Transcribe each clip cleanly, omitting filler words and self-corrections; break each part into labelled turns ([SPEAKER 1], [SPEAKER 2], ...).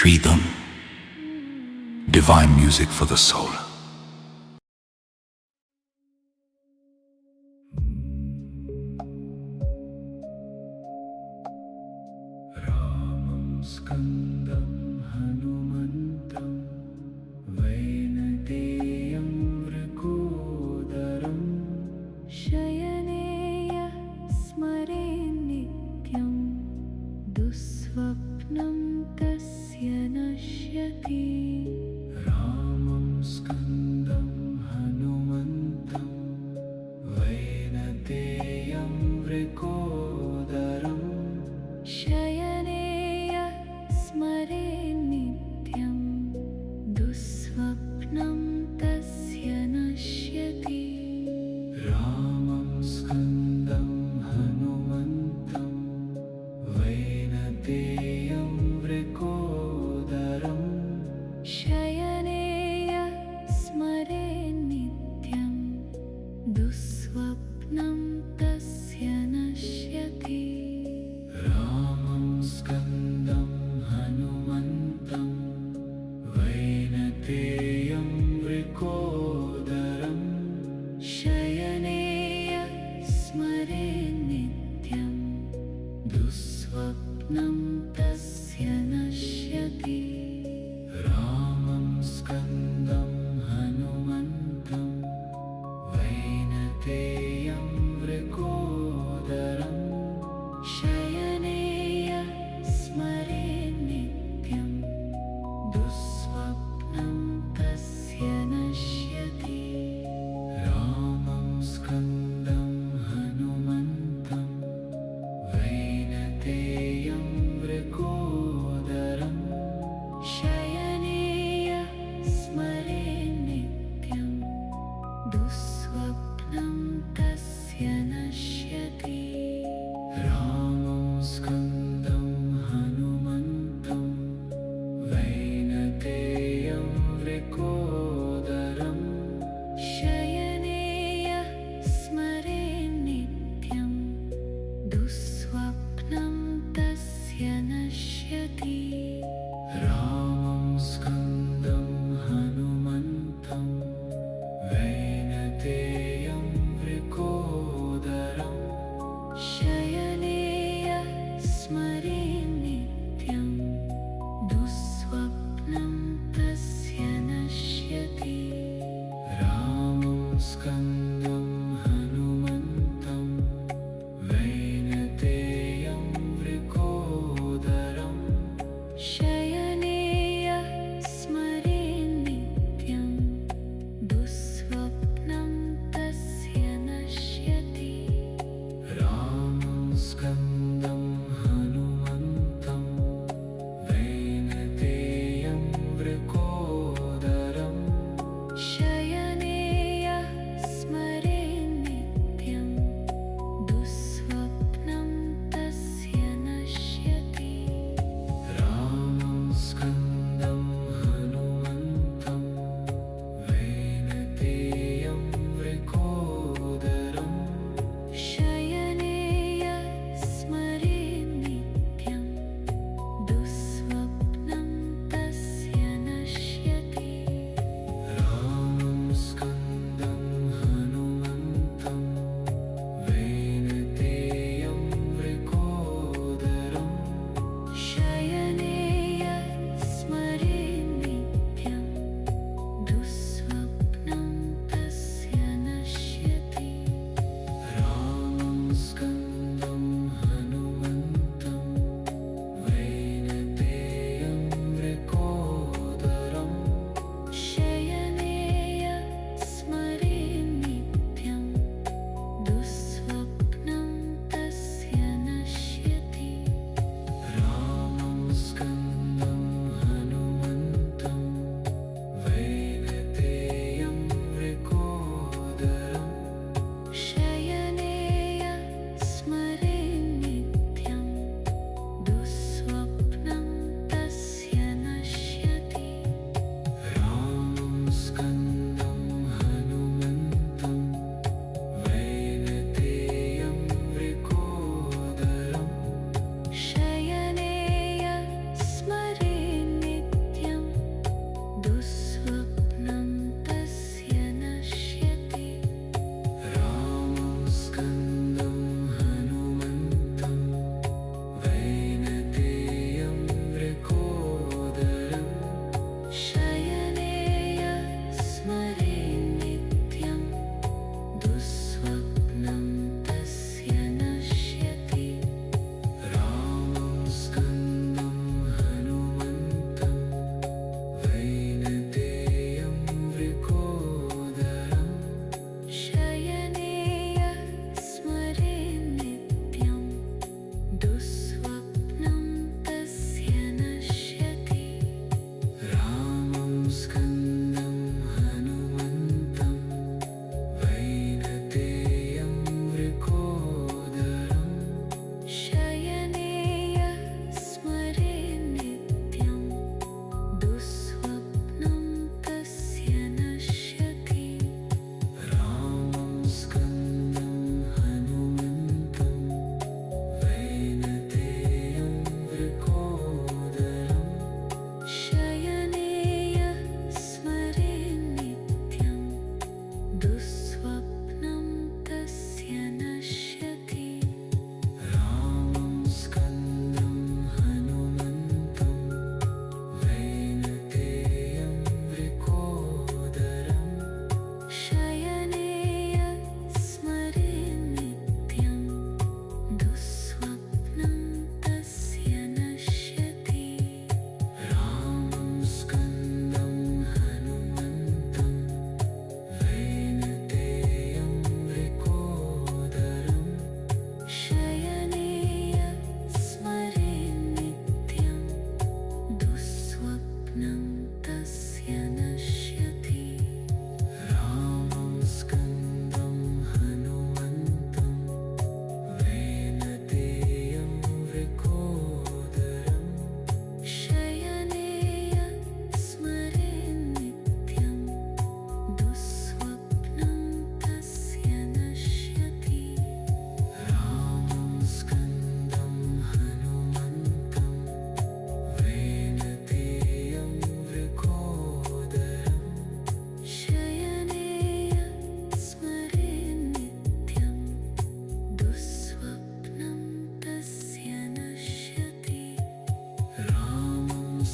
[SPEAKER 1] Shridham, divine music for the soul.
[SPEAKER 2] Ramam skandam hanumantam vainateyam vrikodaram
[SPEAKER 3] शयनेय स्मरे नित्यं दुःस्वप्नं तस्य नश्यति
[SPEAKER 2] Ramam skandam hanumantam vainateyam vrikodaram
[SPEAKER 3] शयनेय स्मरे नित्यं दुःस्वप्नं तस्य नश्यति
[SPEAKER 2] Ramam skandam hanumantam vainateyam vrikodaram
[SPEAKER 3] शयनेय स्मरे नित्यं दुःस्वप्नं तस्य नश्यति
[SPEAKER 2] Ramam skandam hanumantam vainateyam vrikodaram
[SPEAKER 3] शयनेय स्मरे नित्यं दुःस्वप्नं तस्य नश्यति
[SPEAKER 2] Ramam skandam hanumantam vainateyam vrikodaram
[SPEAKER 3] शयनेय स्मरे नित्यं दुःस्वप्नं तस्य नश्यति
[SPEAKER 2] Ramam skandam hanumantam vainateyam vrikodaram
[SPEAKER 3] शयनेय स्मरे नित्यं दुःस्वप्नं तस्य नश्यति
[SPEAKER 2] Ramam skandam hanumantam vainateyam vrikodaram
[SPEAKER 3] शयनेय स्मरे नित्यं दुःस्वप्नं तस्य नश्यति
[SPEAKER 2] Ramam skandam hanumantam vainateyam vrikodaram
[SPEAKER 3] शयनेय स्मरे नित्यं दुःस्वप्नं तस्य नश्यति
[SPEAKER 2] Ramam skandam hanumantam vainateyam vrikodaram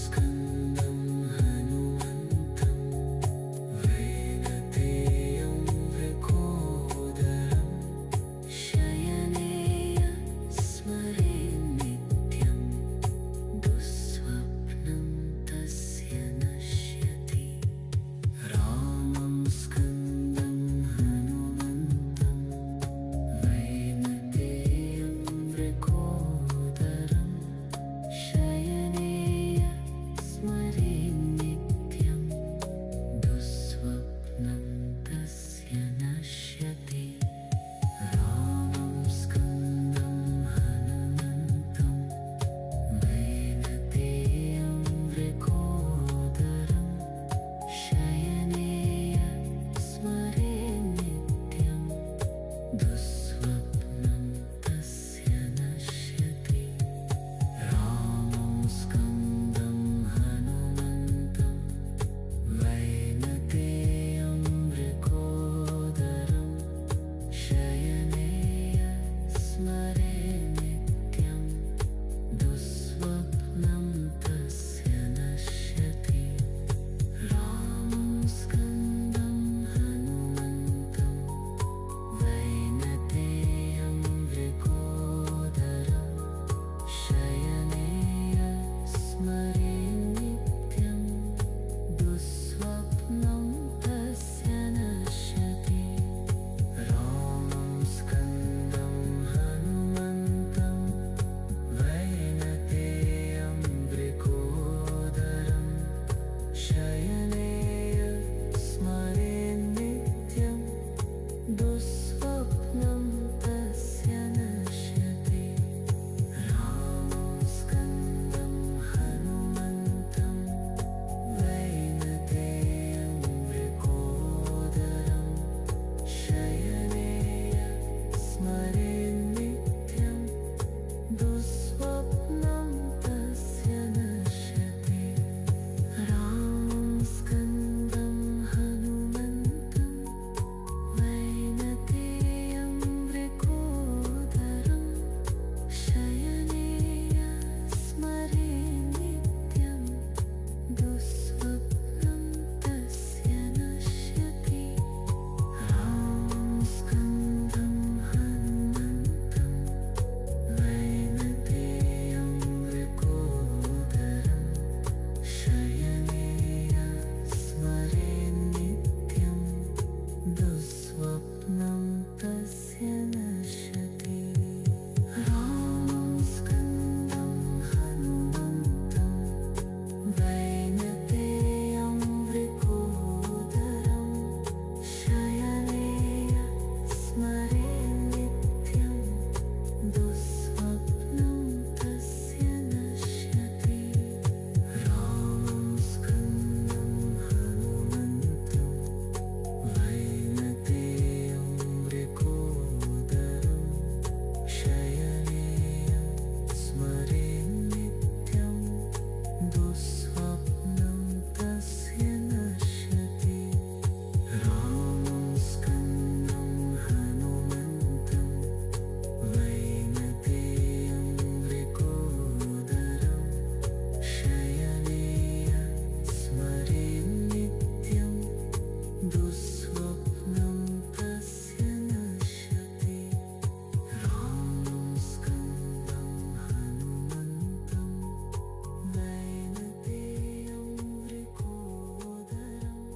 [SPEAKER 2] स्कन्दं हनुमन्तं वैनतेयं वृकोदरम्
[SPEAKER 3] शयनेय स्मरे नित्यं दुःस्वप्नं तस्य नश्यति
[SPEAKER 2] रामं स्कन्दं हनुमन्तं वैनतेयं वृकोदरम्
[SPEAKER 3] शयनेय स्मरे नित्यं दुःस्वप्नं तस्य नश्यति
[SPEAKER 2] रामं स्कन्दं हनुमन्तं वैनतेयं वृकोदरम्
[SPEAKER 3] शयनेय स्मरे नित्यं दुःस्वप्नं तस्य नश्यति
[SPEAKER 2] रामं स्कन्दं हनुमन्तं वैनतेयं वृकोदरम् शयनेय स्मरे नित्यं दुःस्वप्नं तस्य नश्यति रामं स्कन्दं हनुमन्तं वैनतेयं वृकोदरम् शयनेय स्मरे नित्यं दुःस्वप्नं तस्य नश्यति रामं स्कन्दं हनुमन्तं वैनतेयं वृकोदरम् शयनेय स्मरे नित्यं दुःस्वप्नं तस्य नश्यति रामं स्कन्दं हनुमन्तं वैनतेयं वृकोदरम् शयनेय स्मरे नित्यं दुःस्वप्नं तस्य नश्यति रामं स्कन्दं हनुमन्तं वैनतेयं वृकोदरम् शयनेय स्मरे नित्यं दुःस्वप्नं तस्य नश्यति रामं स्कन्दं हनुमन्तं वैनतेयं वृकोदरम् शयनेय स्मरे नित्यं दुःस्वप्नं तस्य नश्यति रामं स्कन्दं हनुमन्तं वैनतेयं वृकोदरम् शयनेय स्मरे नित्यं दुःस्वप्नं तस्य नश्यति रामं स्कन्दं हनुमन्तं वैनतेयं वृकोदरम् शयनेय स्मरे नित्यं दुःस्वप्नं तस्य नश्यति रामं स्कन्दं हनुमन्तं वैनतेयं वृकोदरम् शयनेय स्मरे नित्यं दुःस्वप्नं तस्य नश्यति रामं स्कन्दं हनुमन्तं वैनतेयं वृकोदरम्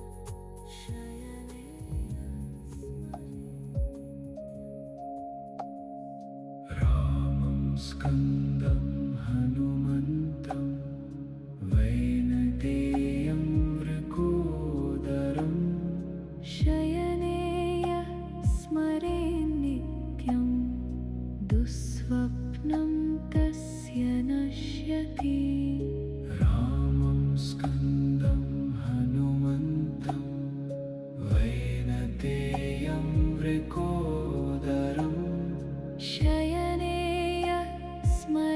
[SPEAKER 2] शयनेय रामं स्कन्दं हनुमन्तं वैनतेयं वृकोदरम्
[SPEAKER 3] शयनेय स्मरे नित्यं दुःस्वप्नं तस्य नश्यति
[SPEAKER 2] रामं स्कन्दं हनुमन्तं वैनतेयं वृकोदरम्
[SPEAKER 3] शयनेय स्मरे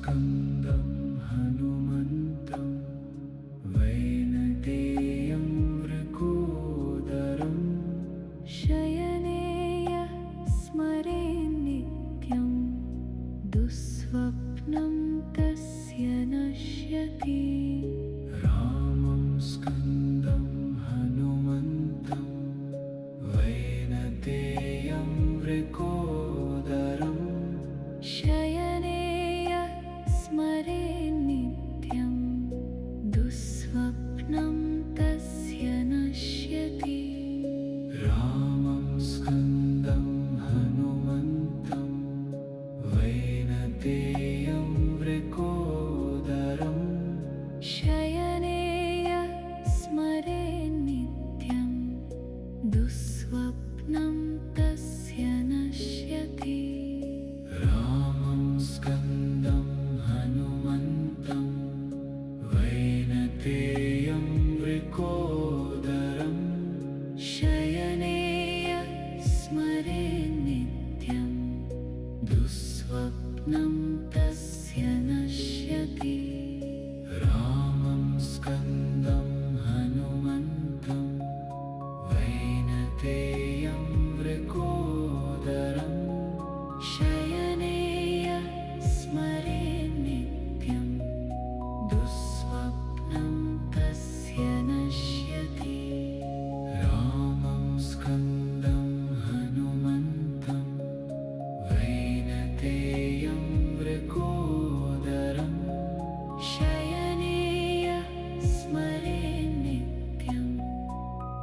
[SPEAKER 2] स्कन्दं हनुमन्तं वैनतेयं वृकोदरम्
[SPEAKER 3] शयने यः स्मरे नित्यं दुःस्वप्नं तस्य नश्यति
[SPEAKER 2] रामं स्कन्दं हनुमन्तं वैनतेयं वृकोदरम्
[SPEAKER 3] शयने यः स्मरे नित्यं दुःस्वप्नं तस्य नश्यति
[SPEAKER 2] रामं स्कन्दं हनुमन्तं वैनतेयं वृकोदरम्
[SPEAKER 3] शयने यः स्मरे नित्यं दुःस्वप्नं तस्य नश्यति
[SPEAKER 2] रामं स्कन्दं हनुमन्तं वैनतेयं वृकोदरम्
[SPEAKER 3] शयने यः स्मरे नित्यं दुःस्वप्नं तस्य नश्यति
[SPEAKER 2] रामं स्कन्दं हनुमन्तं वैनतेयं वृकोदरम्
[SPEAKER 3] शयने यः स्मरे नित्यं दुःस्वप्नं तस्य नश्यति
[SPEAKER 2] रामं स्कन्दं हनुमन्तं वैनतेयं वृकोदरम्
[SPEAKER 3] शयने यः स्मरे नित्यं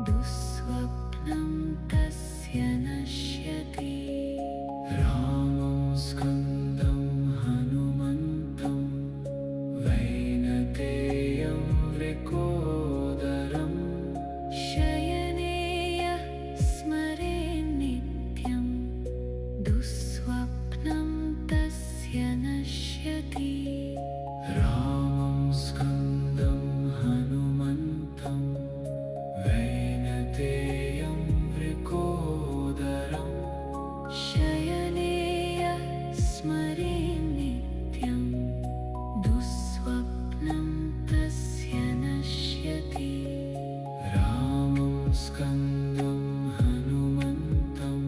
[SPEAKER 3] दुःस्वप्नं तस्य नश्यति
[SPEAKER 2] रामं स्कन्दं हनुमन्तं वैनतेयं वृकोदरम्
[SPEAKER 3] शयने यः स्मरे नित्यं दुःस्वप्नं तस्य नश्यति
[SPEAKER 2] रामं स्कन्दं हनुमन्तं वैनतेयं वृकोदरम्
[SPEAKER 3] शयने यः स्मरे नित्यं दुःस्वप्नं तस्य नश्यति
[SPEAKER 2] रामं स्कन्दं हनुमन्तं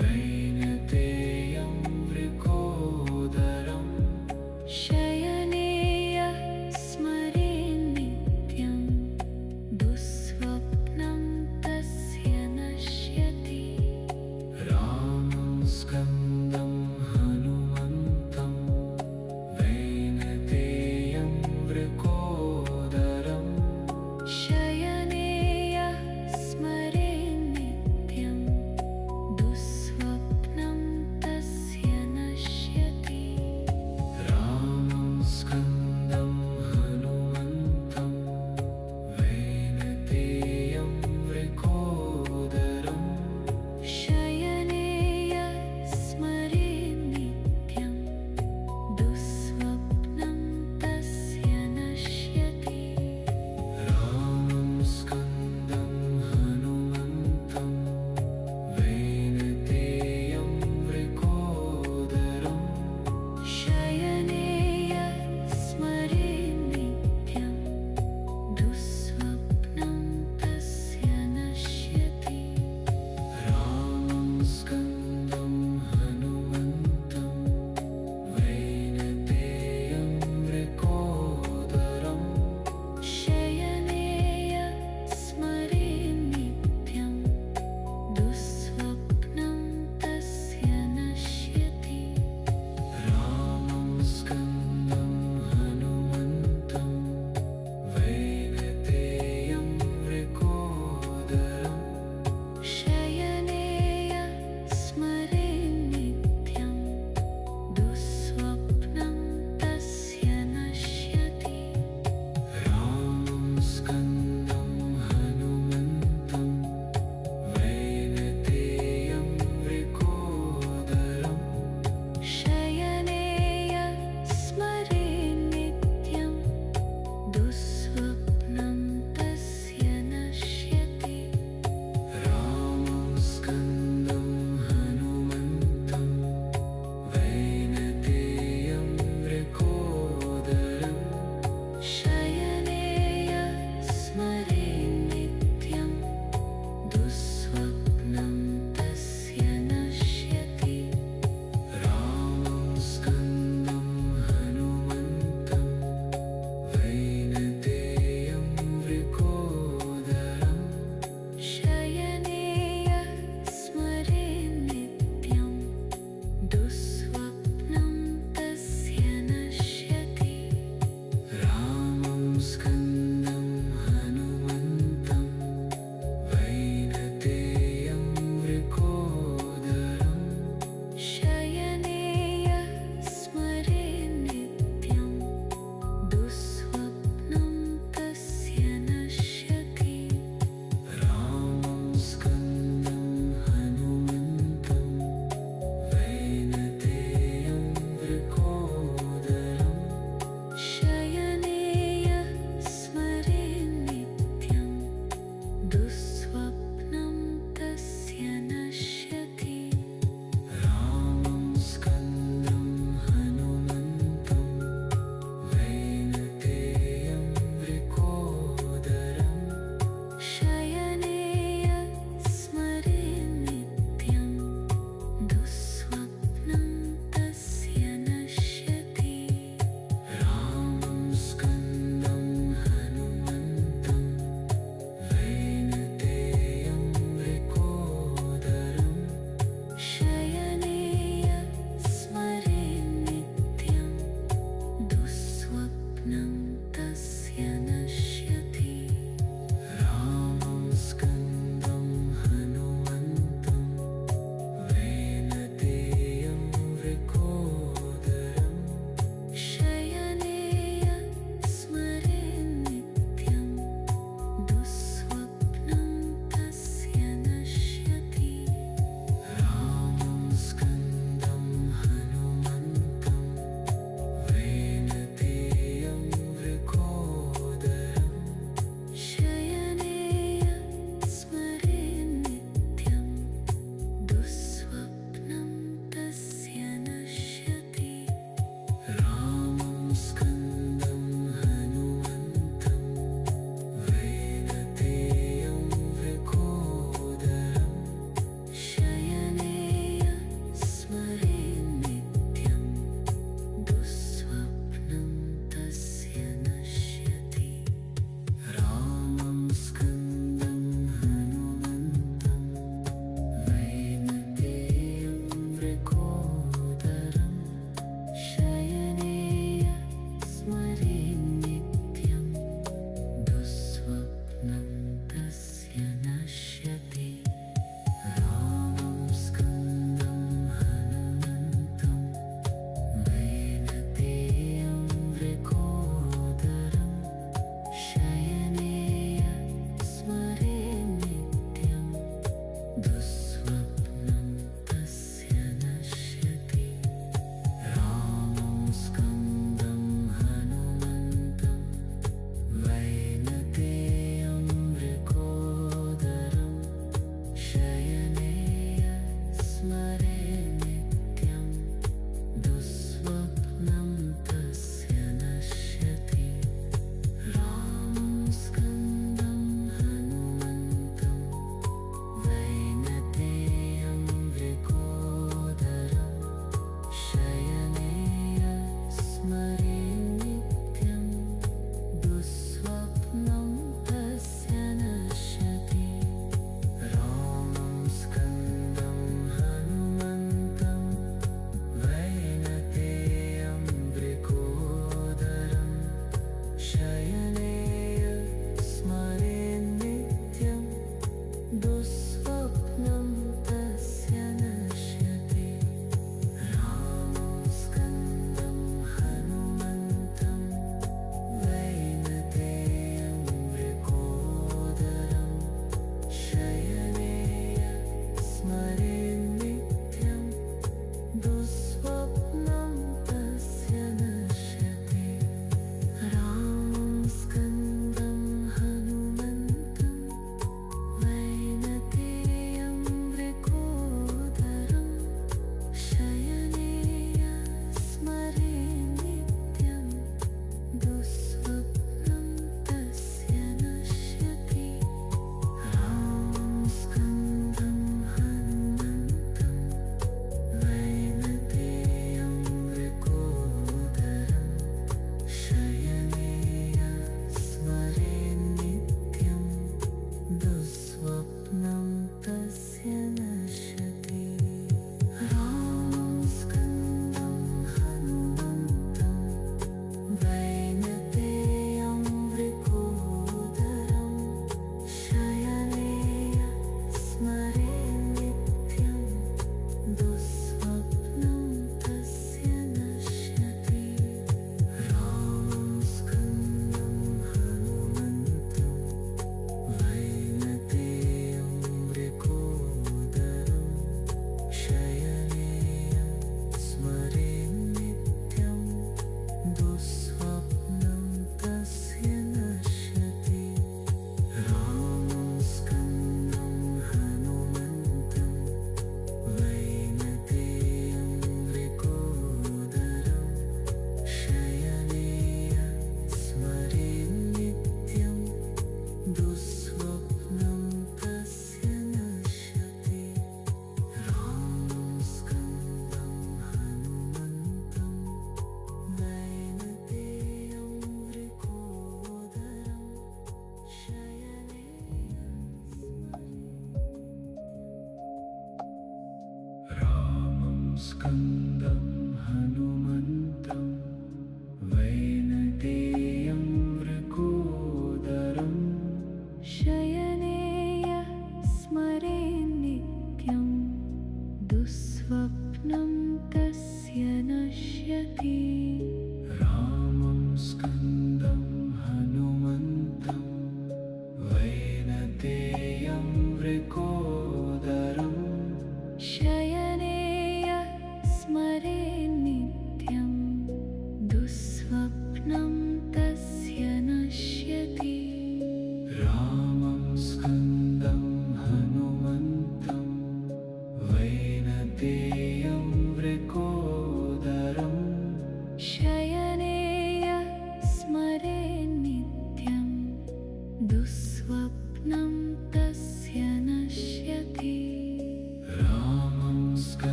[SPEAKER 2] वैनतेयं वृकोदरम्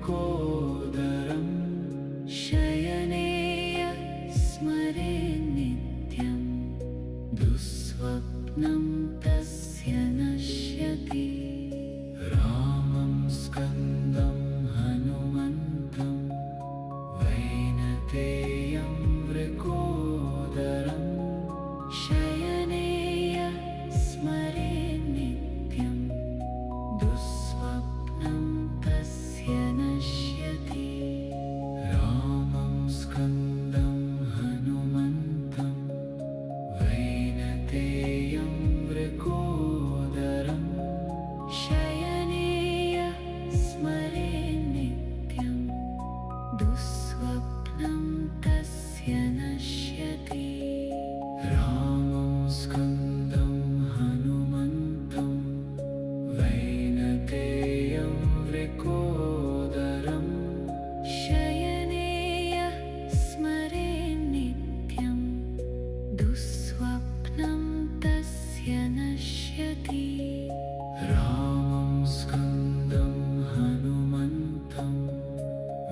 [SPEAKER 2] वृकोदरम्
[SPEAKER 3] शयने यः स्मरे नित्यं दुःस्वप्नं तस्य नश्यति
[SPEAKER 2] रामं स्कन्दं हनुमन्तं वैनतेयं वृकोदरम्
[SPEAKER 3] शयने यः स्मरे नित्यं दुःस्वप्नं तस्य नश्यति
[SPEAKER 2] रामं स्कन्दं हनुमन्तं वैनतेयं वृकोदरम्
[SPEAKER 3] शयने यः स्मरे नित्यं दुःस्वप्नं तस्य नश्यति
[SPEAKER 2] रामं स्कन्दं हनुमन्तं वैनतेयं वृकोदरम्
[SPEAKER 3] शयने यः स्मरे नित्यं दुःस्वप्नं तस्य नश्यति
[SPEAKER 2] रामं स्कन्दं हनुमन्तं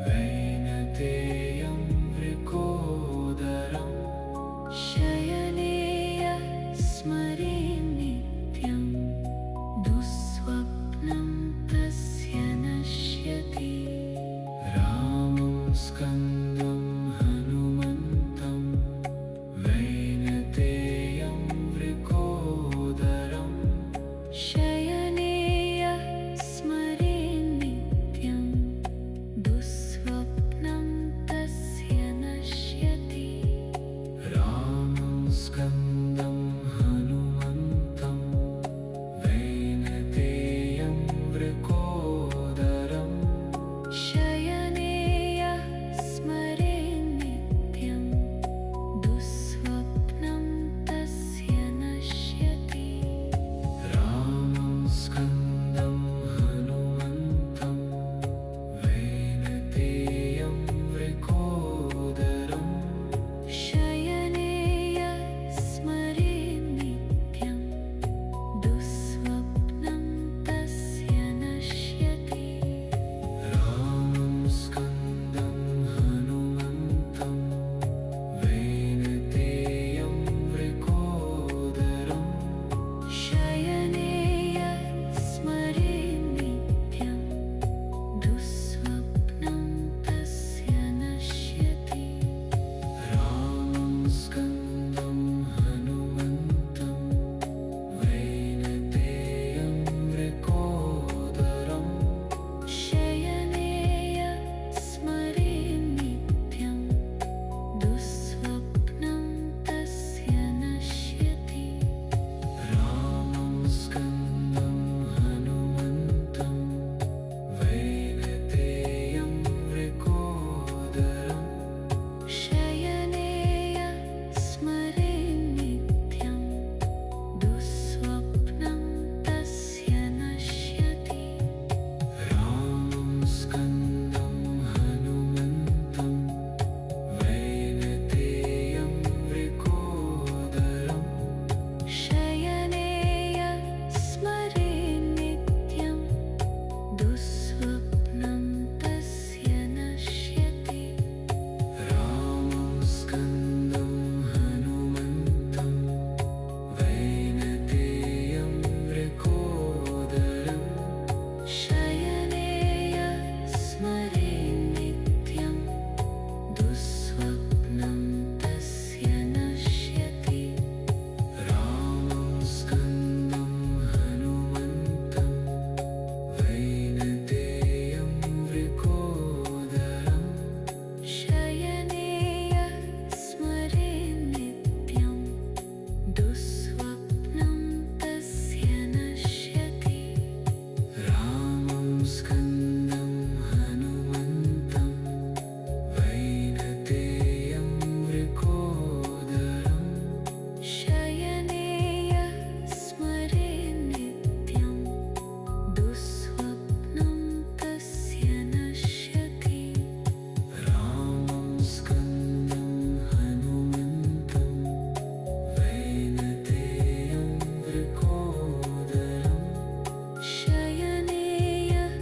[SPEAKER 2] वैनतेयं वृकोदरम्
[SPEAKER 3] शयने यः स्मरे नित्यं दुःस्वप्नं तस्य नश्यति
[SPEAKER 2] रामं स्कन्दं हनुमन्तं वैनतेयं वृकोदरम्
[SPEAKER 3] शयने यः स्मरे नित्यं दुःस्वप्नं तस्य नश्यति
[SPEAKER 2] रामं स्कन्दं हनुमन्तं वैनतेयं वृकोदरम्
[SPEAKER 3] शयने यः स्मरे नित्यं दुःस्वप्नं तस्य नश्यति
[SPEAKER 2] रामं स्कन्दं हनुमन्तं वैनतेयं वृकोदरम्
[SPEAKER 3] शयने यः स्मरे नित्यं दुःस्वप्नं तस्य नश्यति
[SPEAKER 2] रामं स्कन्दं हनुमन्तं वैनतेयं वृकोदरम्
[SPEAKER 3] शयने यः स्मरे नित्यं दुःस्वप्नं तस्य नश्यति
[SPEAKER 2] रामं स्कन्दं हनुमन्तं वैनतेयं वृकोदरम्
[SPEAKER 3] शयने यः स्मरे नित्यं दुःस्वप्नं तस्य नश्यति
[SPEAKER 2] रामं स्कन्दं हनुमन्तं वैनतेयं वृकोदरम्
[SPEAKER 3] शयने यः स्मरे नित्यं दुःस्वप्नं तस्य नश्यति
[SPEAKER 2] रामं स्कन्दं हनुमन्तं वैनतेयं वृकोदरम्
[SPEAKER 3] शयने यः स्मरे नित्यं दुःस्वप्नं तस्य नश्यति
[SPEAKER 2] रामं स्कन्दं हनुमन्तं वैनतेयं वृकोदरम्
[SPEAKER 3] शयने यः स्मरे नित्यं दुःस्वप्नं तस्य नश्यति
[SPEAKER 2] रामं स्कन्दं हनुमन्तं वैनतेयं वृकोदरम्
[SPEAKER 3] शयने यः स्मरे नित्यं दुःस्वप्नं तस्य नश्यति
[SPEAKER 2] रामं स्कन्दं हनुमन्तं वैनतेयं वृकोदरम्
[SPEAKER 3] शयने यः स्मरे नित्यं दुःस्वप्नं तस्य नश्यति
[SPEAKER 2] रामं स्कन्दं हनुमन्तं वैनतेयं वृकोदरम्
[SPEAKER 3] शयने यः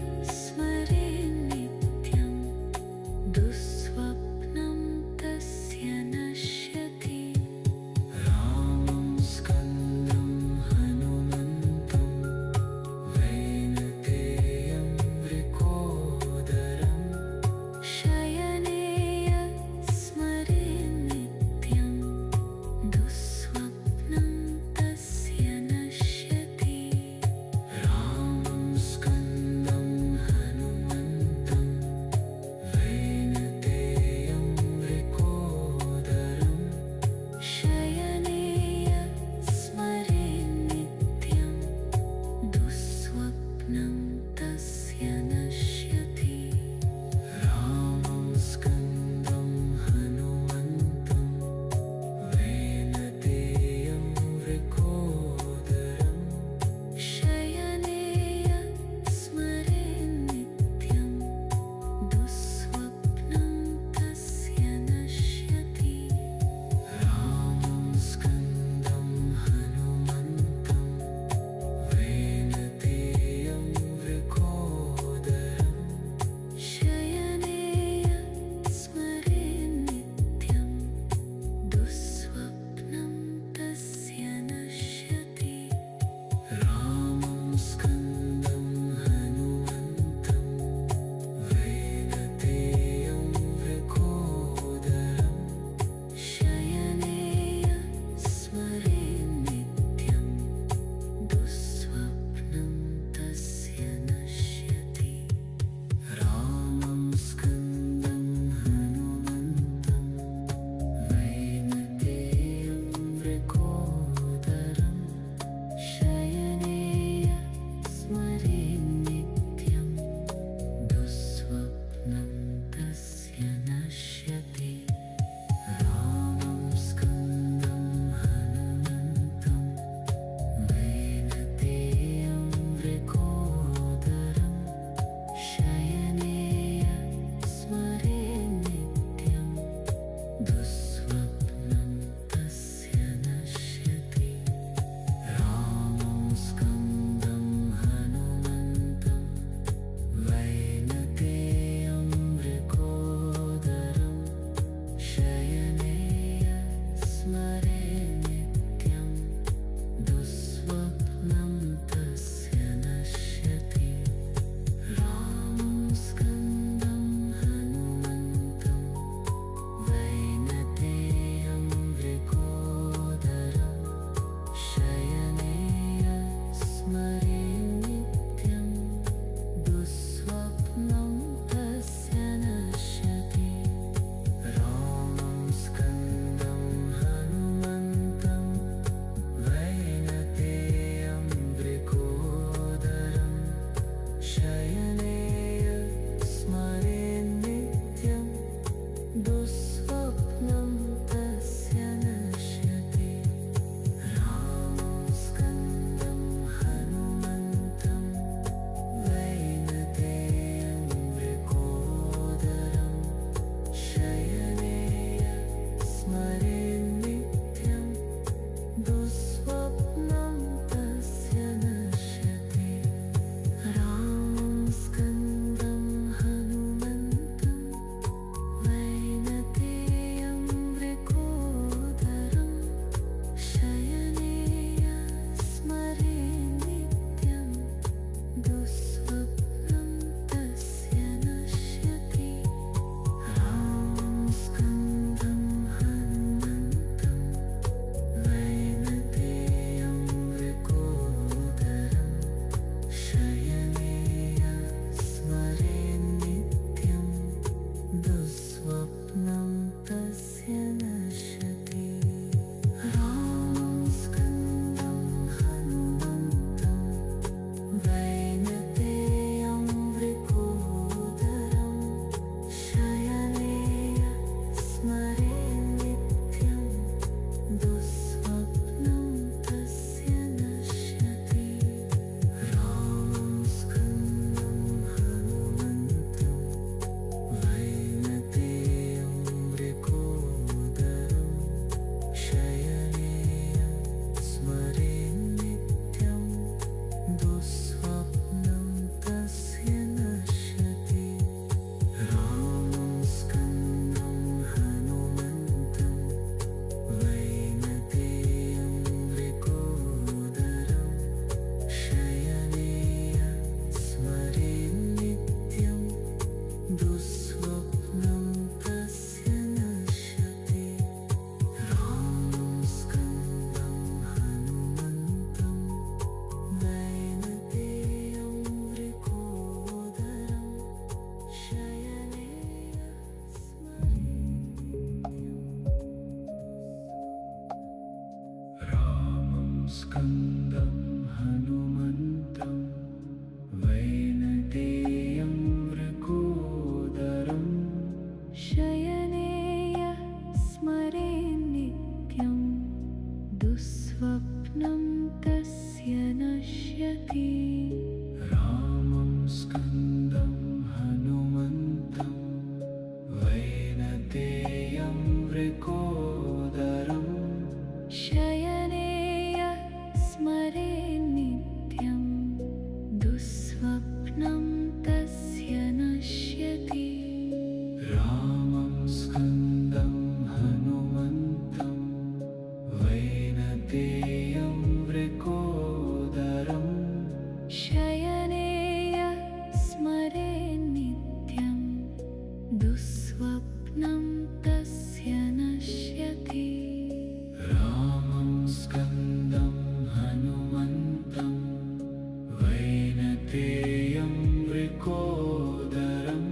[SPEAKER 2] वृकोदरम्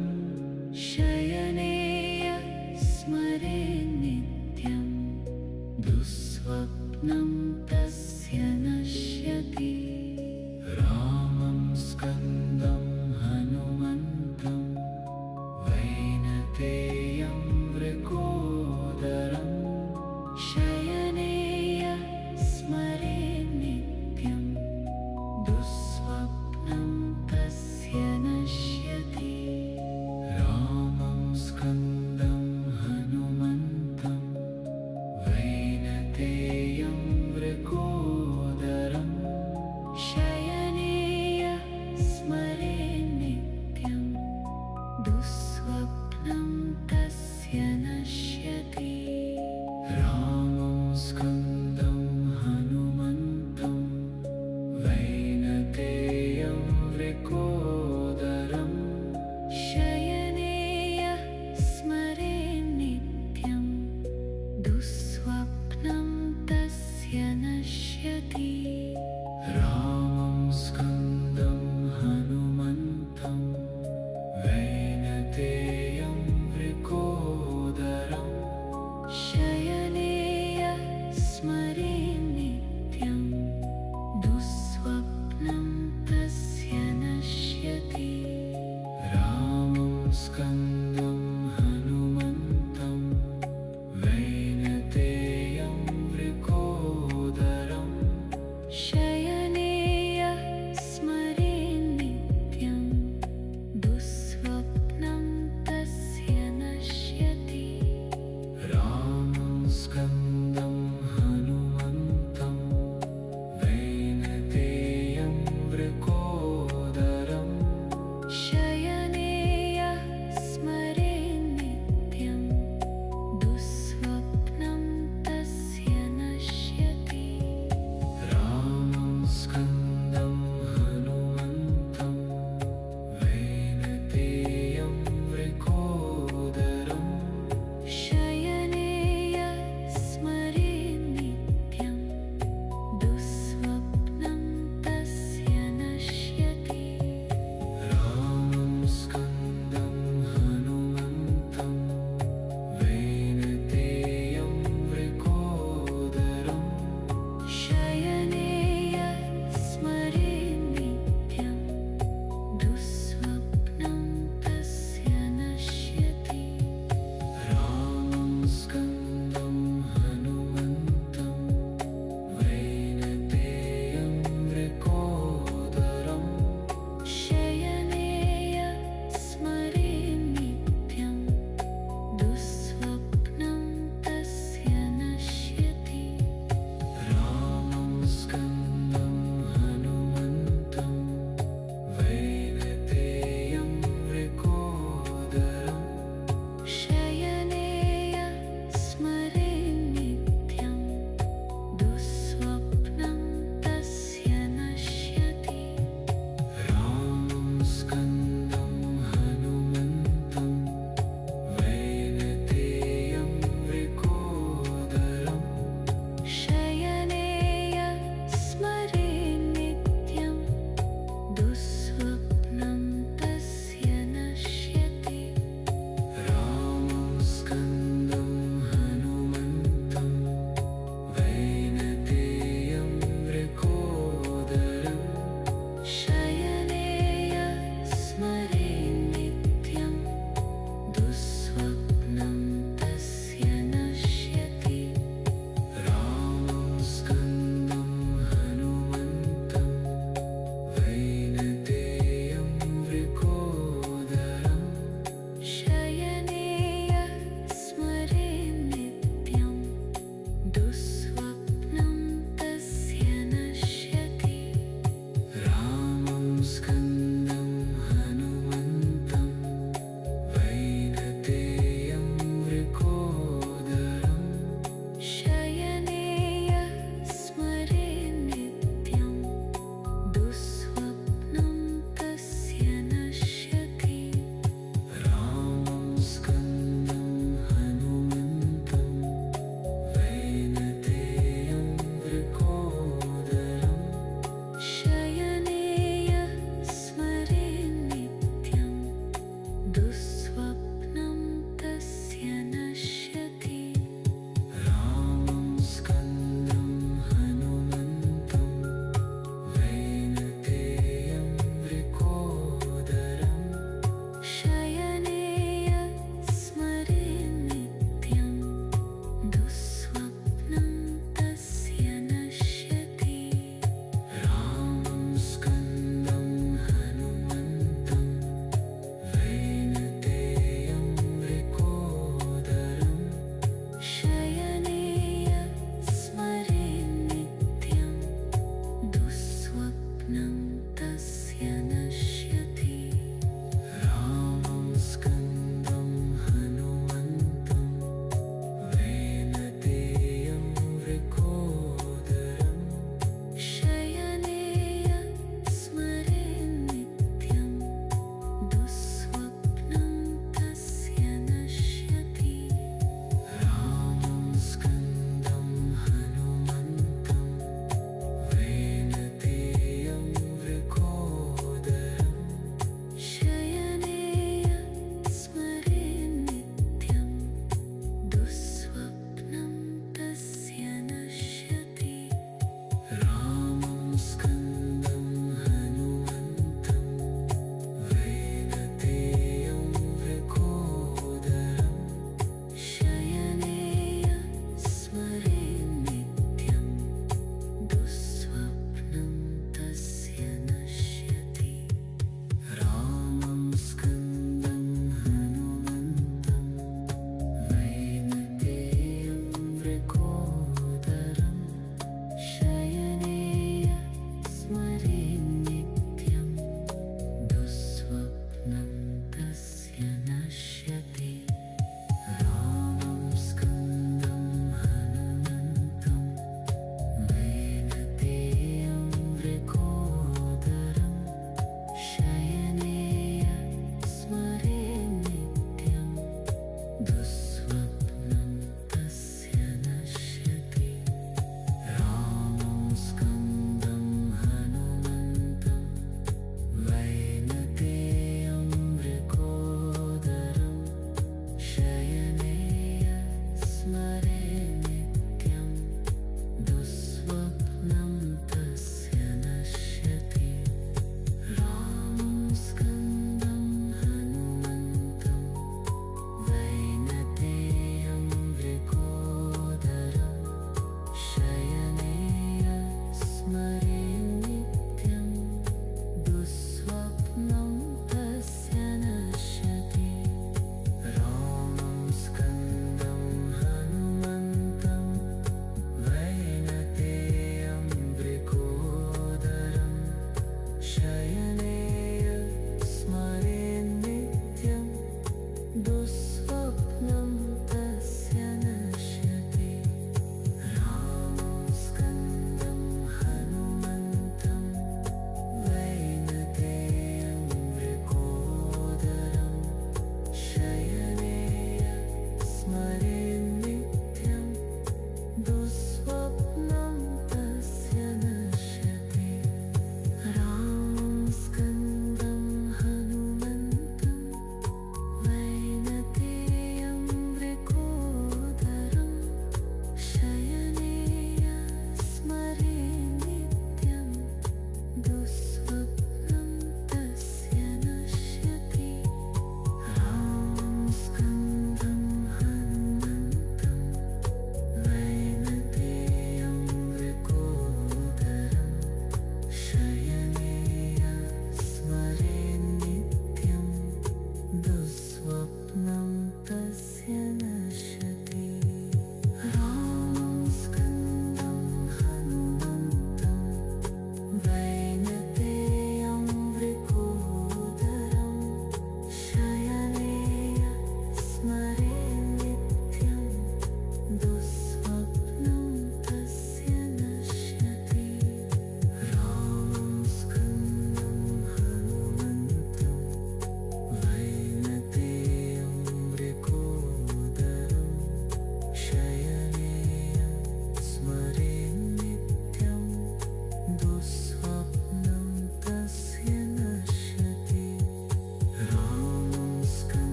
[SPEAKER 3] शयने यः स्मरे नित्यं
[SPEAKER 2] दुःस्वप्नं
[SPEAKER 3] तस्य नश्यति
[SPEAKER 2] रामं स्कन्दं हनुमन्तं वैनतेयं वृकोदरम्
[SPEAKER 3] शयने यः स्मरे नित्यं
[SPEAKER 2] दुःस्वप्नं
[SPEAKER 3] तस्य नश्यति
[SPEAKER 2] रामं स्कन्दं हनुमन्तं वैनतेयं वृकोदरम्
[SPEAKER 3] शयने यः स्मरे नित्यं दुःस्वप्नं तस्य नश्यति
[SPEAKER 2] रामं स्कन्दं हनुमन्तं वैनतेयं वृकोदरम्
[SPEAKER 3] शयने यः स्मरे नित्यं दुःस्वप्नं तस्य नश्यति
[SPEAKER 2] रामं स्कन्दं हनुमन्तं वैनतेयं वृकोदरम्
[SPEAKER 3] शयने यः स्मरे नित्यं दुःस्वप्नं तस्य नश्यति
[SPEAKER 2] रामं स्कन्दं हनुमन्तं वैनतेयं वृकोदरम्
[SPEAKER 3] शयने यः स्मरे नित्यं दुःस्वप्नं तस्य नश्यति
[SPEAKER 2] रामं स्कन्दं हनुमन्तं वैनतेयं वृकोदरम्
[SPEAKER 3] शयने यः स्मरे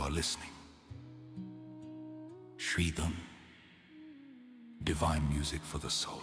[SPEAKER 1] are listening. Shridham, divine music for the soul.